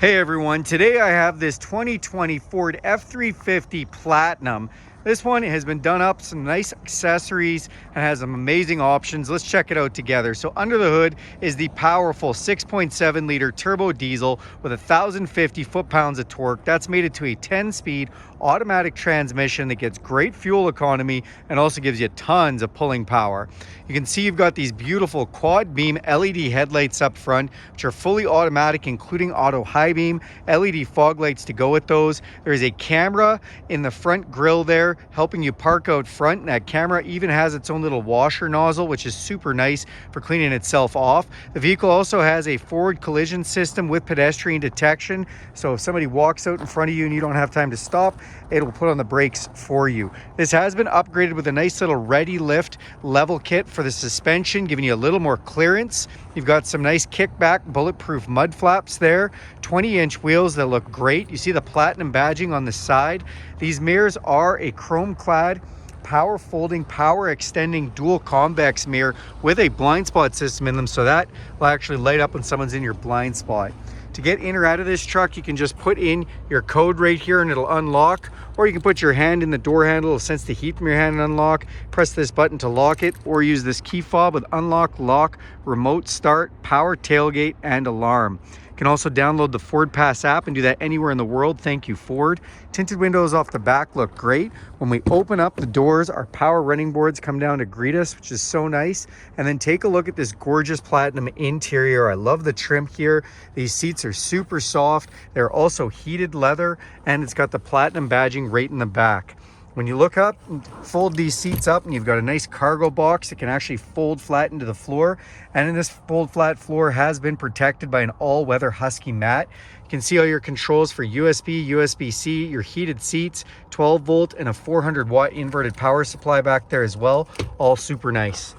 Hey everyone, today I have this 2020 Ford F-350 Platinum. This one has been done up, some nice accessories, and has some amazing options. Let's check it out together. So under the hood is the powerful 6.7 liter turbo diesel with 1,050 foot-pounds of torque. That's made it to a 10-speed automatic transmission that gets great fuel economy and also gives you tons of pulling power. You can see you've got these beautiful quad beam LED headlights up front, which are fully automatic, including auto high beam, LED fog lights to go with those. There's a camera in the front grille there, helping you park out front, and that camera even has its own little washer nozzle, which is super nice for cleaning itself off. The vehicle also has a forward collision system with pedestrian detection, so if somebody walks out in front of you and you don't have time to stop, it'll put on the brakes for you. This has been upgraded with a nice little Redy lift level kit for the suspension, giving you a little more clearance. You've got some nice kickback bulletproof mud flaps there, 20-inch wheels that look great. You see the platinum badging on the side. These mirrors are a chrome clad power folding, power extending dual convex mirror with a blind spot system in them, so that will actually light up when someone's in your blind spot. To get in or out of this truck, you can just put in your code right here and it'll unlock, or you can put your hand in the door handle, it'll sense the heat from your hand and unlock, press this button to lock it, or use this key fob with unlock, lock, remote start, power tailgate, and alarm. You can also download the Ford Pass app and do that anywhere in the world. Thank you, Ford. Tinted windows off the back look great. When we open up the doors, our power running boards come down to greet us, which is so nice. And then take a look at this gorgeous platinum interior. I love the trim here. These seats are super soft. They're also heated leather, and it's got the platinum badging right in the back. When you look up and fold these seats up, and you've got a nice cargo box that can actually fold flat into the floor. And in this fold flat floor has been protected by an all-weather Husky mat. You can see all your controls for USB, USB-C, your heated seats, 12 volt and a 400 watt inverted power supply back there as well. All super nice.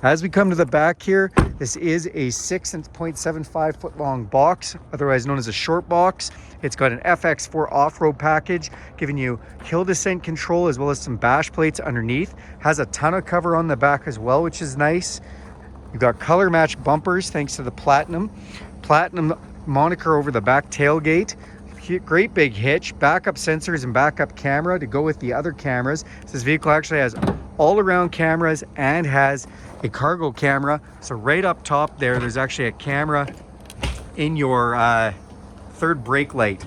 As we come to the back here, this is a 6.75 foot long box, otherwise known as a short box. It's got an FX4 off-road package, giving you hill descent control as well as some bash plates underneath. Has a tonneau cover on the back as well, which is nice. You've got color matched bumpers thanks to the platinum moniker over the back tailgate. Great big hitch, backup sensors and backup camera to go with the other cameras. So this vehicle actually has all around cameras and has a cargo camera. So right up top there's actually a camera in your third brake light.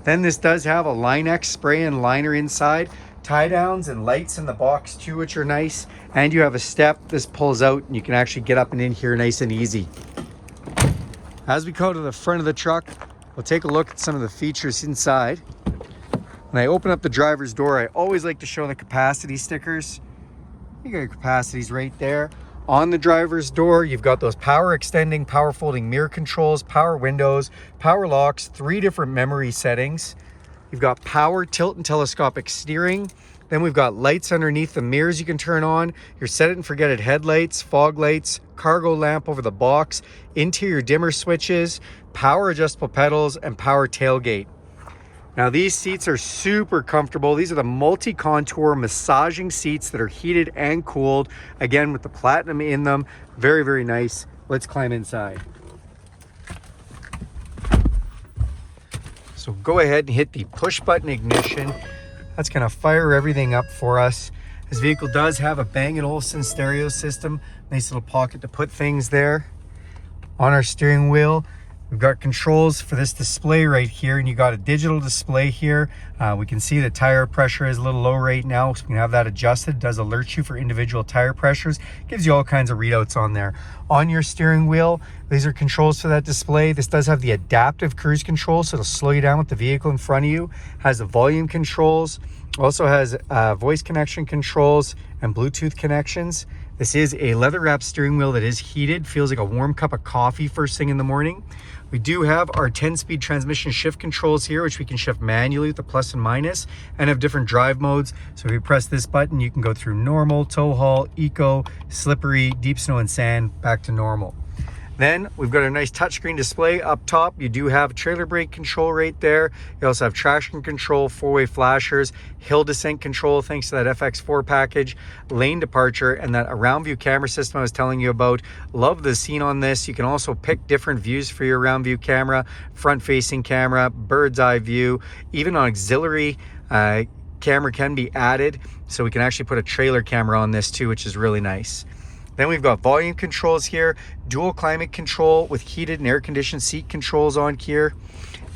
Then this does have a Line-X spray and liner inside, tie downs and lights in the box too, which are nice. And you have a step. This pulls out and you can actually get up and in here nice and easy. As we go to the front of the truck, we'll take a look at some of the features inside. When I open up the driver's door, I always like to show the capacity stickers. You got your capacities right there. On the driver's door, you've got those power extending, power folding mirror controls, power windows, power locks, 3 different memory settings. You've got power tilt and telescopic steering. Then we've got lights underneath the mirrors you can turn on, your set it and forget it headlights, fog lights, cargo lamp over the box, interior dimmer switches, power adjustable pedals, and power tailgate. Now these seats are super comfortable. These are the multi-contour massaging seats that are heated and cooled, again with the platinum in them. Very, very nice. Let's climb inside. So go ahead and hit the push button ignition. That's going to fire everything up for us. This vehicle does have a Bang & Olufsen stereo system. Nice little pocket to put things there. On our steering wheel, we've got controls for this display right here, and you got a digital display here. We can see the tire pressure is a little low right now, so we can have that adjusted. It does alert you for individual tire pressures. Gives you all kinds of readouts on there. On your steering wheel, these are controls for that display. This does have the adaptive cruise control, so it'll slow you down with the vehicle in front of you. Has the volume controls. Also has voice connection controls and Bluetooth connections. This is a leather wrapped steering wheel that is heated. Feels like a warm cup of coffee first thing in the morning. We do have our 10-speed transmission shift controls here, which we can shift manually with the plus and minus, and have different drive modes. So if you press this button, you can go through normal, tow haul, eco, slippery, deep snow and sand, back to normal. Then we've got a nice touchscreen display up top. You do have trailer brake control right there. You also have traction control, four-way flashers, hill descent control thanks to that FX4 package, lane departure, and that around view camera system I was telling you about. Love the scene on this. You can also pick different views for your around view camera, front facing camera, bird's eye view, even on auxiliary camera can be added. So we can actually put a trailer camera on this too, which is really nice. Then we've got volume controls here, dual climate control with heated and air conditioned seat controls on here.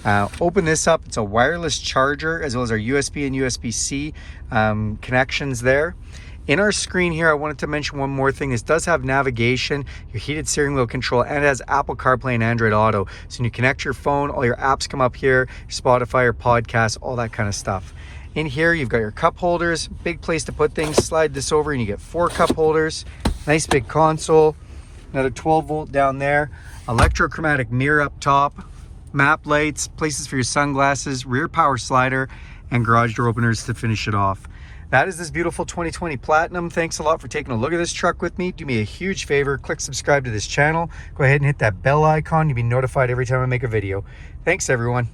Open this up, it's a wireless charger as well as our USB and USB-C connections there. In our screen here, I wanted to mention one more thing. This does have navigation, your heated steering wheel control, and it has Apple CarPlay and Android Auto. So when you connect your phone, all your apps come up here, Spotify or podcasts, all that kind of stuff. In here, you've got your cup holders, big place to put things. Slide this over and you get 4 cup holders. Nice big console, another 12 volt down there, electrochromatic mirror up top, map lights, places for your sunglasses, rear power slider, and garage door openers to finish it off. That is this beautiful 2020 Platinum. Thanks a lot for taking a look at this truck with me. Do me a huge favor, click subscribe to this channel. Go ahead and hit that bell icon. You'll be notified every time I make a video. Thanks everyone.